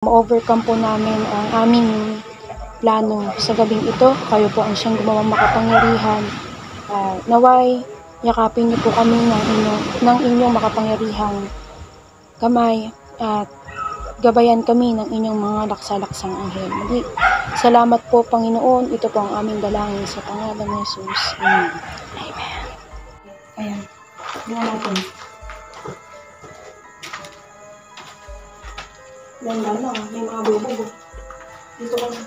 ma-overcome po namin ang aming plano sa gabing ito. Kayo po ang siyang gumawang makapangyarihan. Naway, yakapin niyo po kami ng inyong makapangyarihang kamay at gabayan kami ng inyong mga laksa-laksang anghel. Muli, salamat po Panginoon. Ito po ang aming dalangin sa pangalan ni Jesus. Amen. Amen. Ayan. Tingnan natin. Ganda lang. May mga bubog. Dito ka na.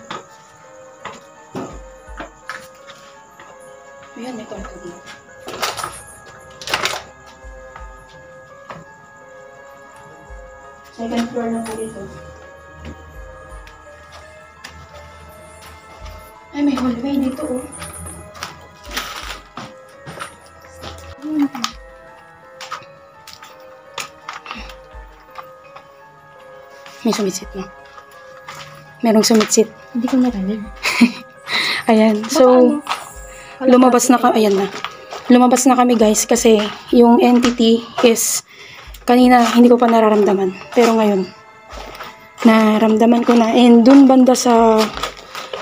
Ayan, may kwarto dito. Second floor na po dito. Ay, may hallway dito oh. May sumitsit na. Merong sumitsit. Hindi ko narinig. Ayan. So, lumabas na kami. Ayan na. Lumabas na kami guys kasi yung entity is kanina hindi ko pa nararamdaman. Pero ngayon, naramdaman ko na. And dun banda sa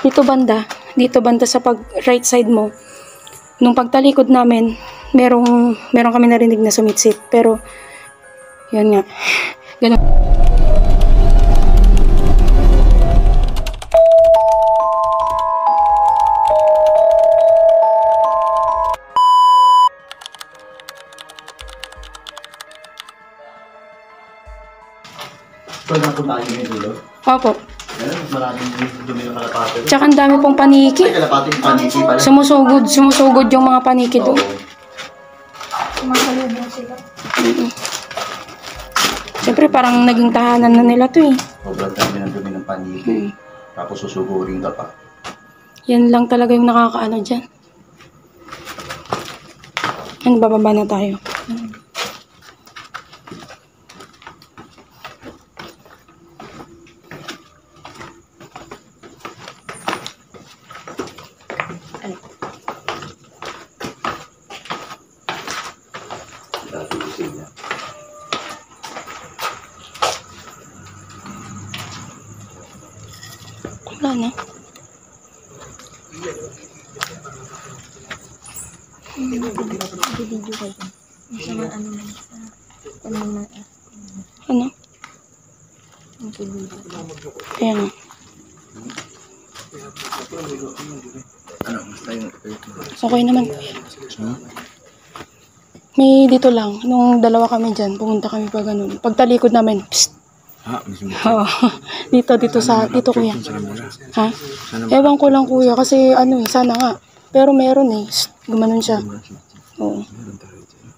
dito banda sa pag right side mo. Nung pagtalikod namin, merong kami narinig na sumitsit. Pero, yun nga. Ganun. So, napunta kayo yung dulo? Opo. Ayan, maraming dumi ng kalapate. Tsaka ang dami pong paniki. Ay, kalapate yung paniki pala. Sumusugod yung mga paniki doon. Sumasalubong sila. Siyempre parang naging tahanan na nila to eh. Sobrang dami ng dumi ng paniki. Tapos susugurin ka pa. Yan lang talaga yung nakakaano dyan. Yan, bababa na tayo. Wala na. Video kayo. Sama Ano? Ayan. Okay naman po yan. May dito lang. Nung dalawa kami dyan, pumunta kami pa ganun. Pagtalikod namin, psst. Oo. Dito kuya. Ha? Ewan ko lang kuya kasi sana nga. Pero meron eh. Psst, gumanon siya. Oo.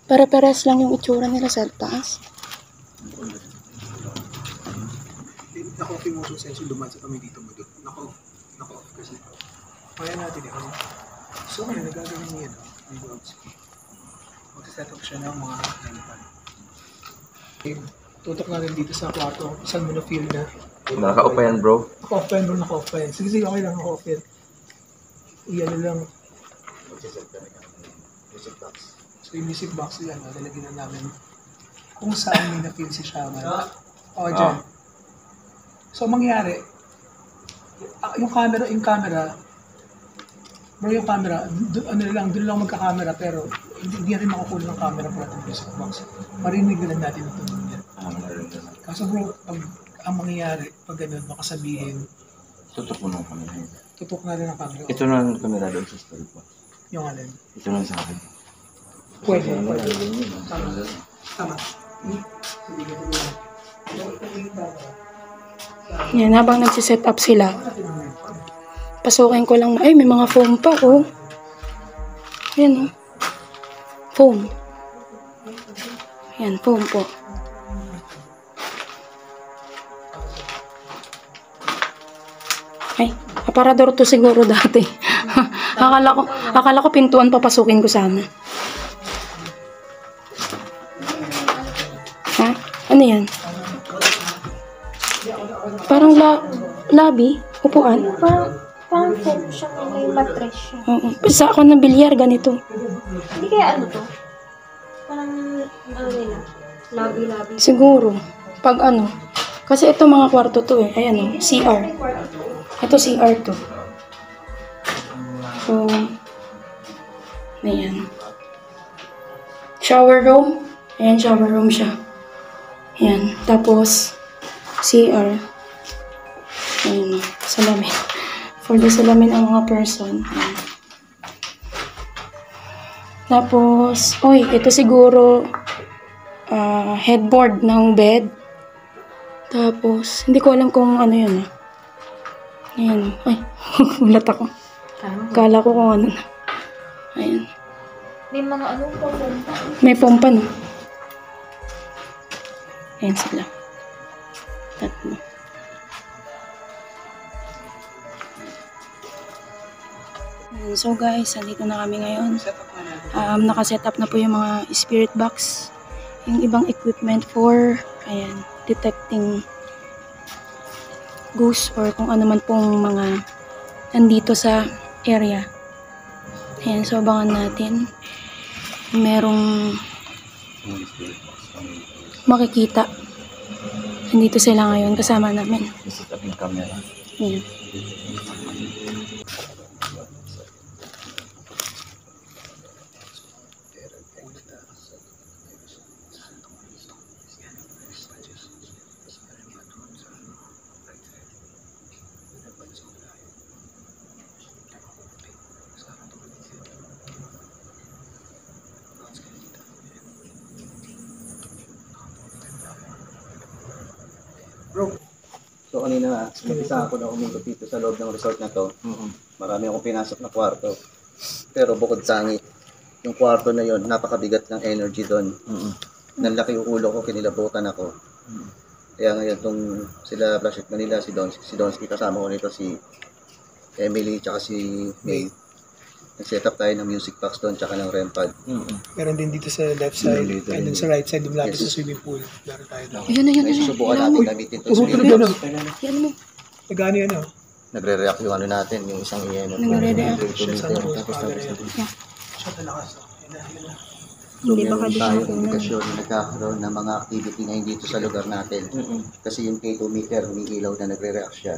Pare-pares lang yung itsura nila sa taas. Naka-off yung motion sensor dumaan sa kami dito mo doon. Naka-off kasi. Kaya natin eh. So ngayon, nagagawin niya yan. May gloves. Mag-set up siya ng mga nalipan. Tutok natin dito sa kwarto. Saan mo na feel na? Naka-off pa yan, bro? Naka-off pa yan bro, naka-off pa yan. Sige, okay lang, naka-off yan. Iyan lang. So yung music box nila, lalagyan na namin kung saan may na-feel si Shaman. O, dyan. So, mangyari, yung camera, bro, yung camera, doon lang magka-camera, pero hindi rin makakuha ng camera para ng music box. Marinig na lang natin ito niya. Kaso bro, ang mangyayari, pag ganun, baka sabihin, Tutok mo ng camera. tutok na rin ang camera. Ito na ang camera doon sa story po. Yung alin. Ito na sa akin. Pwede. Tama. Yan, habang nagsiset up sila, pasukin ko lang. Ay, may mga foam pa, oh. Ayan, oh. Foam. Ayan, foam po. Ay, aparador to siguro dati. akala ko pintuan papasukin ko sana. Ha? Ano yan? Parang lobby? Upuan? Parang foam siya, may mattress siya. Oo. Sa ako ng bilyar, ganito. Hindi kaya ano to? Parang, nila? Lobby. Siguro. Pag ano, Kasi ito mga kwarto to eh. Ayan o, CR. Ito CR to. So, ayan. Shower room. Ayan, shower room siya. Ayan. Tapos, CR. Ayan, salamin. For the salamin ang mga person. Ayan. Tapos, oy, ito siguro headboard ng bed. Tapos, hindi ko alam kung ano yun. Ayan. Ay, ulat ako. Kala ko kung ano na. Ayan. May mga anong pompa. May pompa, no? Ayan sila. Tatlo. Ayan, so guys, andito na kami ngayon. Nakaset up na po yung mga spirit box. Yung ibang equipment for, ayan, detecting ghosts or kung ano man pong mga nandito sa area. Ayan, so abangan natin. Merong makikita. Nandito sila ngayon, kasama namin. Set up yung camera. Ayan. So kanina, nabisa ako na umikot dito sa loob ng resort na to. Marami akong pinasok na kwarto. Pero bukod sangit, yung kwarto na yon, napakabigat ng energy doon. Nanlaki yung ulo ko, kinilabutan ako. Kaya ngayon, itong sila Flashlight Manila, si Donsky, kasama ko nito, si Emily, tsaka si May. Nag-set up tayo ng music box doon, tsaka ng REM pad. Meron din dito sa left side, and then sa right side, lumapit sa swimming pool. Meron tayo doon. Ayan. Susubukan natin gamitin ito. Yan mo. Nagano yan, oh? Nagre-react yung ano natin, yung isang iyan. Nagre-react. Siya talakas, oh. Yan na. Hindi ba tayo indikasyon na nagkakaroon ng mga activity ngayon dito sa lugar natin. Kasi yung K2 meter, umiilaw na nagre-react siya.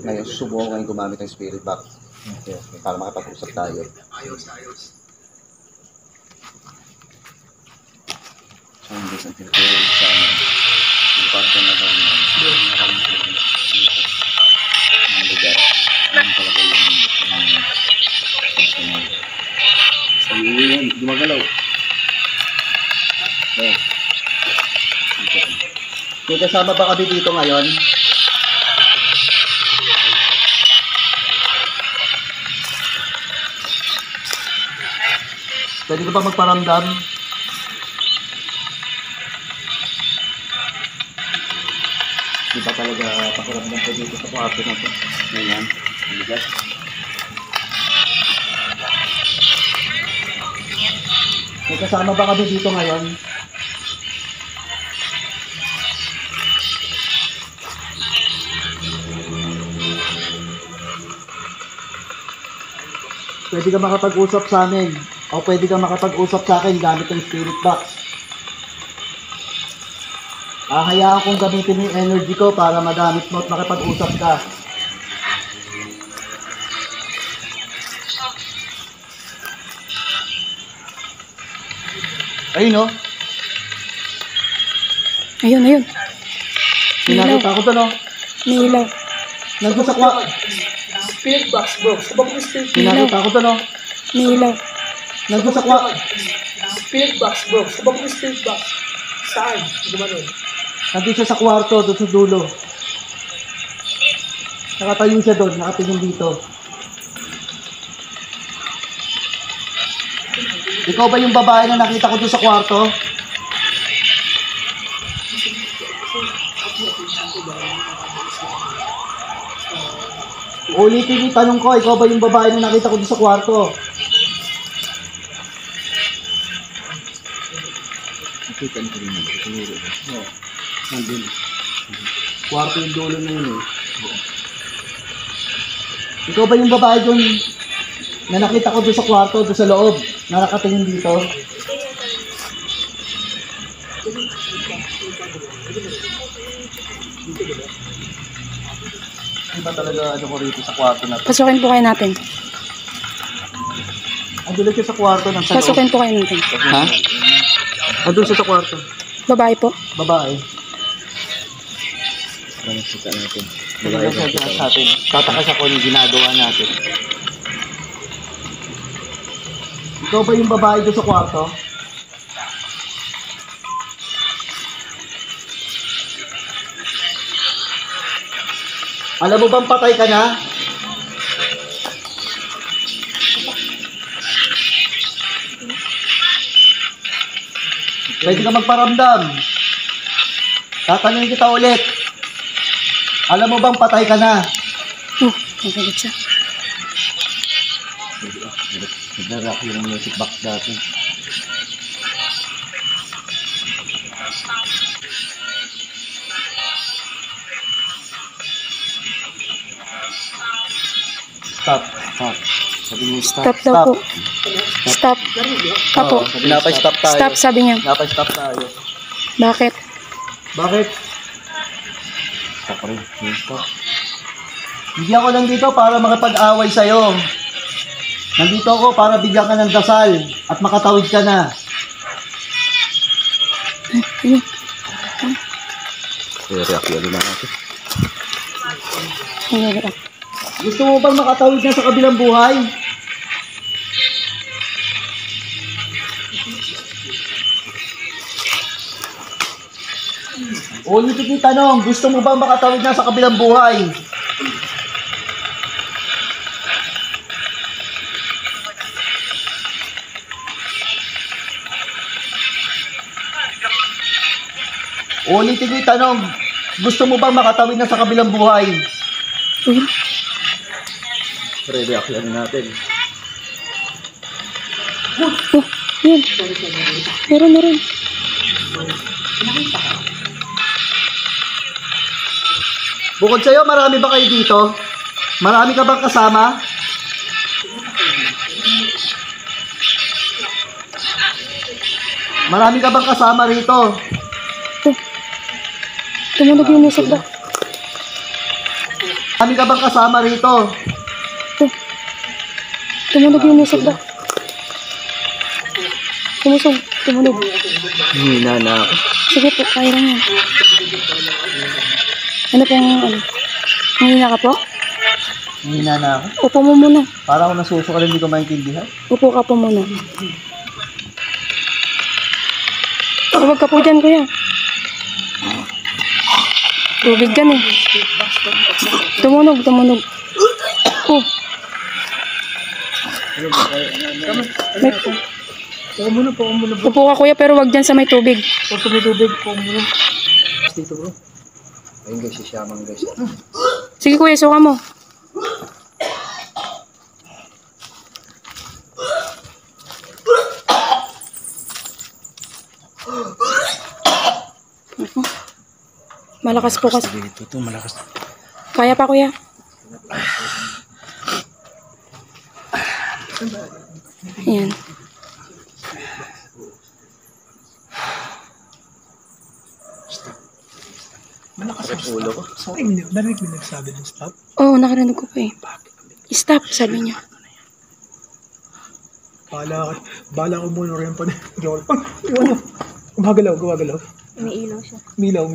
Ngayon, susubukan ngayon gumamit ng spirit box. Para makapag-usap tayo. Ayos. So, hindi sa territory sa amin. Yung parte na daw na maraming mga lugar. Yan talaga yung personal. So, yun, gumagalaw. Okay. May kasama ba kami dito ngayon? Pwede ka ba magparamdam? Di ba talaga pakiramdam ko dito sa kwarto na ito? Ngayon, bigat. May kasama ba kami dito ngayon? Pwede ka makapag-usap sa amin o pwede ka makapag-usap sa akin gamit ang spirit box. Hayaan kong gamitin yung energy ko para magamit mo at makapag-usap ka. Ayun, no? Ayun. Pinakita ko to, no? May ilaw. Nandun sa kwarto. Spirit box, bro. Sabag mo spirit box. Pinakita ko to, no? May ilaw. Nandun sa kwarto. Spirit box, bro. Sabag mo spirit box. Saan? Gumanon. Nandun siya sa kwarto, doon sa dulo. Nakatayo siya doon, nakatingin dito. Ikaw ba yung babae na nakita ko doon sa kwarto? Ulitin yung tanong ko, ikaw ba yung babae na nakita ko doon sa kwarto? Nakita niyo rin yun. Nandun. Kwarto yung dulo na yun eh. Ikaw ba yung babae doon na nakita ko doon sa kwarto, doon sa loob, na nakatingin dito? Iba talaga ano ko rito sa kwarto na to. Pasukin po kayo natin. Andun siya sa kwarto ng salon. Pasukin po kayo natin. Ha? Andun siya sa kwarto. Babae po. Babae. Ano kita natin? Babae sa atin. Tatakas ako yung ginagawa natin. Ikaw ba yung babae doon sa kwarto? Alam mo bang patay ka na? Pwede ka magparamdam. Tatanungin kita ulit. Alam mo bang patay ka na? Nagalit siya. Nagdarak yung music box dati. Stop. Stop. Sabi niyo stop. Stop daw po. Stop. Apo. Pinapay-stop tayo. Stop, sabi niya. Pinapay-stop tayo. Bakit? Bakit? Stop rin. Stop. Hindi ako nandito para makapag-away sa'yo. Nandito ako para bigyan ka ng dasal at makatawid ka na. Reaction na natin. Nagalit. Gusto mo bang makatawid na sa kabilang buhay? Ulitin yung tanong, gusto mo bang makatawid na sa kabilang buhay? Ulitin yung tanong, gusto mo bang makatawid na sa kabilang buhay? Re-reaction natin. Yun. Meron. Bukod sa'yo, marami ba kayo dito? Marami ka bang kasama? Marami ka bang kasama rito? Tumunog yung music ba? Marami ka bang kasama rito? Tumunog yung music ba? Tumunog. Hina na ako. Sige po, kaya lang yan. Ano pong, Mahina ka po? Hina na ako. Upo mo muna. Parang ako nasusuka hindi ko maintindihan. Upo ka po muna. Huwag ka po dyan, kuya. Tubig yan eh. Tumunog. Oh. May, upo ka, kuya, pero wag dyan sa may tubig. Pag may tubig, po muna. Dito bro. Ayun guys, si Shamang guys. Sige, kuya, suka mo. Malakas po kasi. Ito malakas. Kaya pa, kuya. Ayan. Malakas ang ulo ko. So, narinig mo nagsabi ng stop? Oo, nakarinig ko pa eh. Stop, sabi niya. Bala ko muna rin pa na. Gumagalaw. Umiilaw siya. Milaw.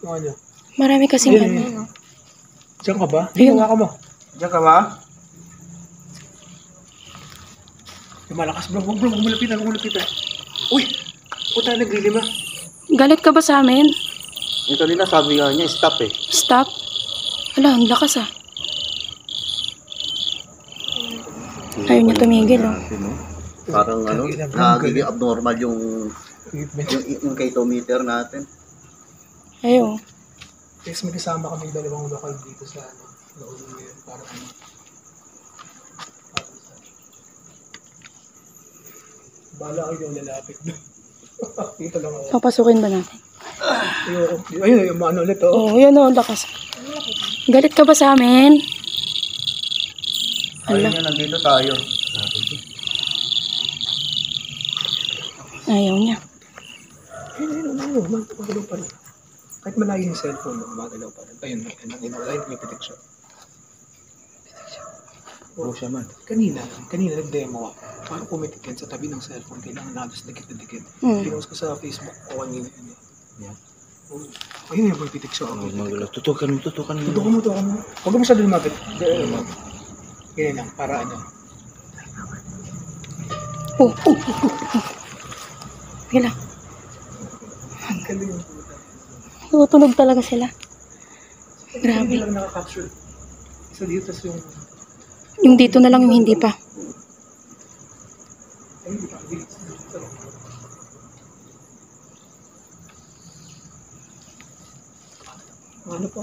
Yung ano. Marami kasing ano. Ayun, oh. Diyan ka ba? Ayun. Diyan ka mo. Diyan ka ba? Yung malakas bro. Huwag malapitan. Uy! Puta, naglilima. Galit ka ba sa amin? Ito nila sabi nga niya, stop eh. Stop? Ala, ang lakas ah. Ayaw niya tumigil oh. Parang ano, nagiging abnormal yung incatometer natin. Ayaw. Yes, magkasama kami dalawang lokal dito sa loob ngayon. Parang ano. Bala kayo yung lalapit doon. Dito lang ako. Papasukin ba natin? Ayun, yung ano ulit oh. Oo, yun oh, lakas. Galit ka ba sa amin? Ayun nga, nandito tayo. Ayaw niya. Magalaw pa rin. Kahit malayo yung cellphone, magalaw pa rin. Ayun, may pitik siya. Oo siya man. Kanina nag-demo ako. Paano pumitik yan sa tabi ng cellphone? Kailangan nalos dikit na dikit. Hmm. Pinost ko sa Facebook ko kanina yun eh. Yan. Oo. Ayun yung pitik siya. Huwag magulo. Tutukan mo. Tutukan mo. Huwag mo masyado lumapit. Ganyan lang, para ano. Oh. Wala. Ang galing. Tutunog talaga sila. Grabe. Hindi lang nakaka-capture. Isa dito tas yung... Yung dito na lang yung hindi pa. Ay, hindi pa. Ano po?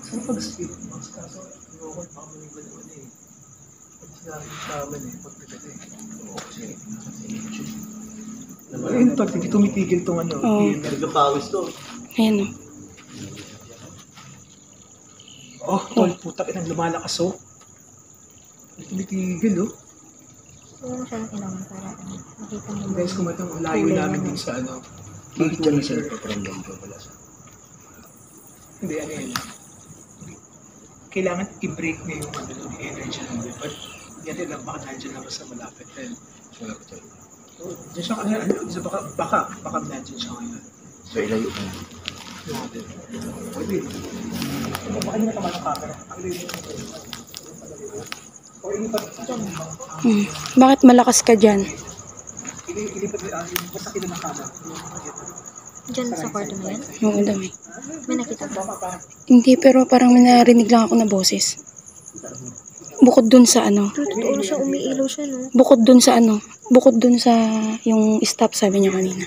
Saan pag-speed? Mas kaso, ayoko, baka maniba naman eh. Pag sinabi sa amin eh, pag-pagkat eh. Oo, kasi, ayun, pag hindi tumitigil tong ano, Oo. Nagpapawis to. Ayan o. oh, tol, putak inang lumalakas oh. Hindi tumitigil oh. Siguro siya kailangan para makita mo. Guys, kung matang layo namin din sa ano, Bakit dyan na sila paparamdam ko pala sa... hindi, ano yun. Kailangan i-break na yung ano, yung energy ng weapon. Yan lang, baka nandiyan lang sa malapit. Then, Wala ko tayo. diyan siya kanina, baka nandiyan siya ngayon. So ilayo mo. Pwede. Baka hindi natama ng camera. O ilipat ito. Bakit malakas ka dyan? Ilipat yung basta kita ng camera. Diyan sa kwarto na yan? Oo, dami. May nakita ba? Hindi, pero parang may narinig lang ako na boses. Bukod dun sa ano. Totoo na siya, umiilaw siya, no? Bukod dun sa ano. Bukod dun sa yung stop, sabi niya kanina.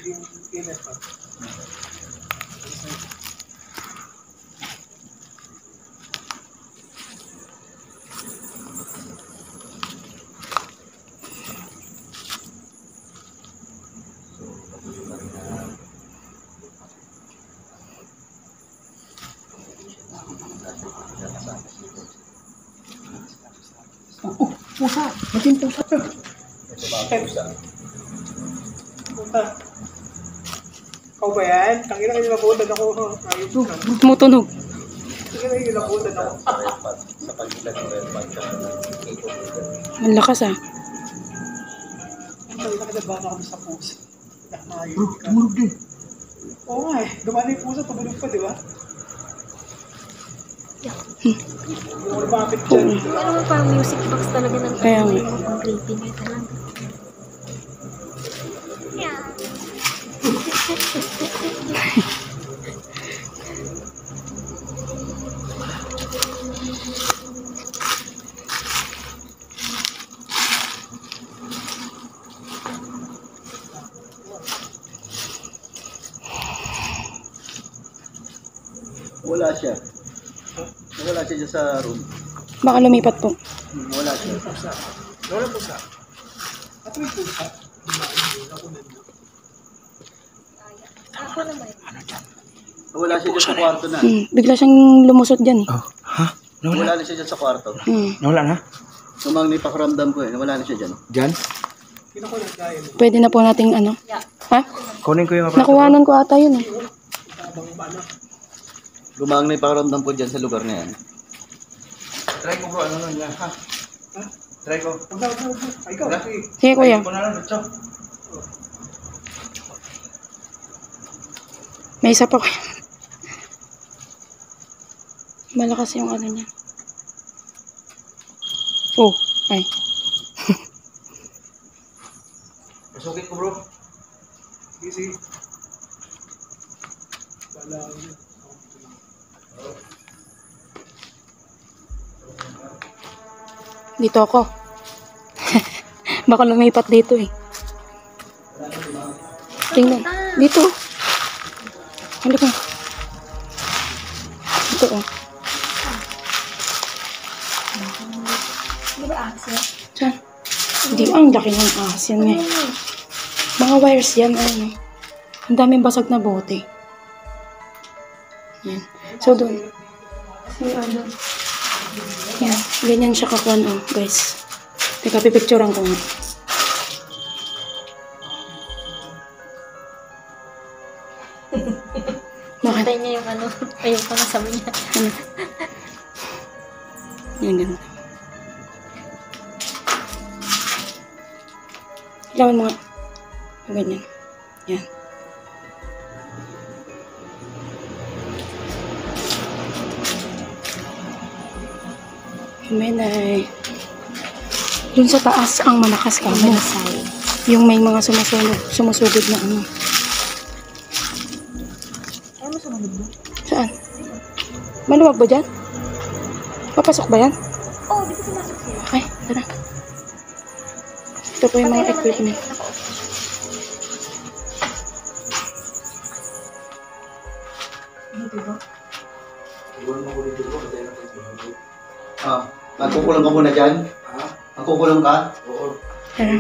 Pusa! Maging pusa ka! Pusa! Ikaw ba yan? Tangina kayo nabutan ako. Ayun ka. Tumutunog. Tangina kayo nabutan ako. Sa pagitan ng red band. Ang lakas ah. Tangina ka na ba ako sa pusa? Bro, tumulog din. Oo nga eh. Dumani yung pusa, tumulog pa, di ba? Yung ano bakit dyan? Ano mo parang music box talaga ng Kaya nga. ang creepy na talaga. Wala siya. Wala siya dyan sa room. Baka lumipat po. Wala siya. Wala pusa. At may pusa. Ako naman. Wala siya dyan sa kwarto na. Bigla siyang lumusot dyan eh. Oh, ha? Nawala? Wala na siya dyan sa kwarto. Nawala na? Sumang may pakiramdam ko eh. Wala na siya dyan. Diyan? Kinukulat tayo. Pwede na po nating ano. Ha? Kunin ko yung aparato. Nakuhanan ko ata yun eh. Habang ano. Lumang na yung pakiramdam ko dyan sa lugar na yan. Try ko bro, ano nun yan, ha? Try ko. Huwag. Ay, ikaw. Wala. Sige. Sige kuya. Try ko na lang, Lucho. May isa pa kuya. Malakas yung ano niya. Oh, ay. Pasukit ko bro. Sige. Wala. Dito ako. Baka lumipat dito eh. Tingnan. Dito. Halika. Dito oh. Di ba asin? Saan? Hindi, ang laki ng ahas yan nga. Mga wires yan, ano. Ang daming basag na bote. Yan. So, doon. Ano. Yan. Ganyan siya kakuan, oh, guys. Teka, pipicturean ko nga. Bakit? Hintay niya yung ano, ayun pa nasabi niya. Ano? Yan, ganun. Ilawan mo nga. Ganyan. Yan. Menay. Dun sa taas ang malakas ka mo. Yung may mga sumusugod na ano. Ay, masunod ba? Saan? Maluwag ba dyan? Papasok ba yan? Oo, di ba sumasok sila? Okay, tara. Ito po yung mga equipment. Magkukulong ka muna dyan? Magkukulong ka? Tara.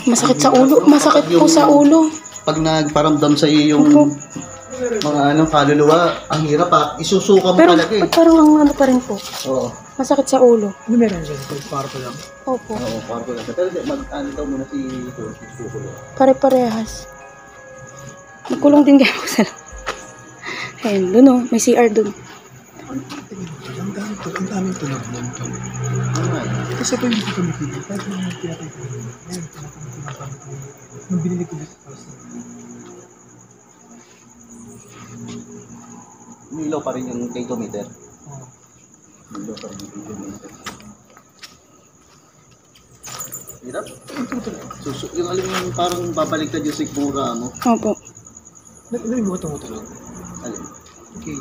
Masakit sa ulo. Masakit po sa ulo. Pag nagparamdam sa iyo yung mga kaluluwa, ang hirap isusuka mo Pero talaga eh. parang ang ano pa rin po. Oo. Masakit sa ulo. Ano meron dyan? Parto lang. Opo. Oo, parang lang. Pero mag-ano daw muna si susulo. Pare-parehas. Nagkulong din kaya ako sa ayun, dun o. May CR dun. Ang daming tunog nun. Kasi ito hindi ko tumipigil. Kahit mga pinatay ko. Ngayon, pinakamit ko. Nung binili ko dito sa house. Umilaw pa rin yung tachometer. Oo. Umilaw pa rin yung tachometer. Hirap? Yung alam yung parang babaliktad yung sigmura mo. Opo. Ano yung mga tumutunog? Alin? Okay.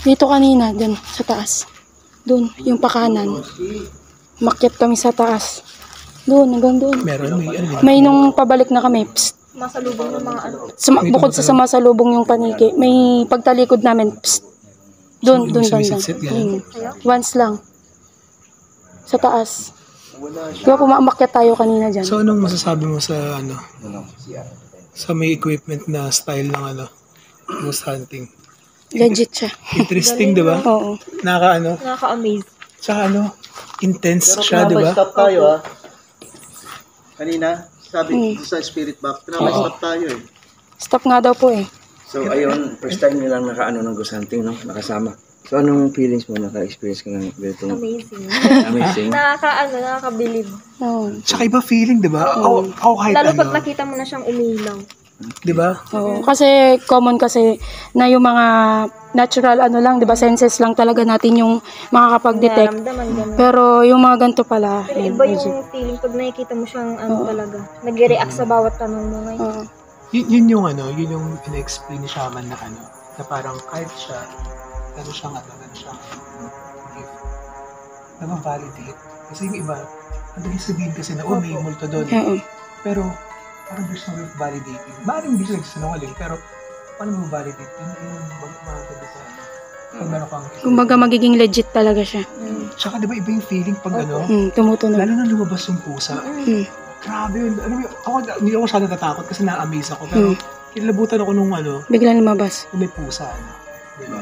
Dito kanina, dun, sa taas. Dun, yung pakanan. Makyat kami sa taas. Dun, hanggang dun. Meron? May ano? May nung pabalik na kami, psst. Masalubong yung mga ano. Bukod sa sumasalubong yung paniki, may pagtalikod namin, psst. Dun, dun, dun, dun. Sumisit yan? Once lang. Sa taas. Di ba pumamakyat tayo kanina dyan? So, anong masasabi mo sa ano? Sa may equipment na style ng ano? Ghost hunting. Legit siya. Interesting, di ba? Oo. Nakaka-amaze. Tsaka intense Pero siya, di ba? stop tayo Kanina, sabi sa spirit box, stop tayo eh. Stop nga daw po eh. So, ayun, first time nilang nakaano ng ghost hunting, no? Nakasama. So, anong feelings mo? Naka-experience ka ng ganitong Amazing. amazing? Nakakabilib. Oo. Tsaka iba feeling, di ba? Ako kahit Lalo ano. pag nakita mo na siyang umilaw. Di ba? Oo. Kasi common kasi na yung mga natural ano lang, 'di ba? Senses lang talaga natin yung makakapag-detect. Nararamdaman gano'n. Pero yung mga ganito pala, Pero yun, iba legit. yung feeling pag nakikita mo siyang ano talaga. Nag-react sa bawat tanong mo ngayon. Oo. Yun yung ano, yun yung ina-explain ni Shaman na ano, na parang kahit siya, ano siyang gift. Na-validate. Kasi yung iba, madaling sabihin kasi na, may multo doon. Oo. Pero, parang there's no way of validating. Maaaring hindi siya nagsinungaling, pero paano mo validate? Yun yung maganda sa ano. Pag meron kang Kumbaga magiging legit talaga siya. Tsaka di ba iba yung feeling pag ano, Tumutunog. lalo na lumabas yung pusa. Grabe yun. Alam mo, hindi ako siya natatakot kasi na-amaze ako. Pero, kilabutan ako nung ano, Biglang lumabas. may pusa. Ano, di ba?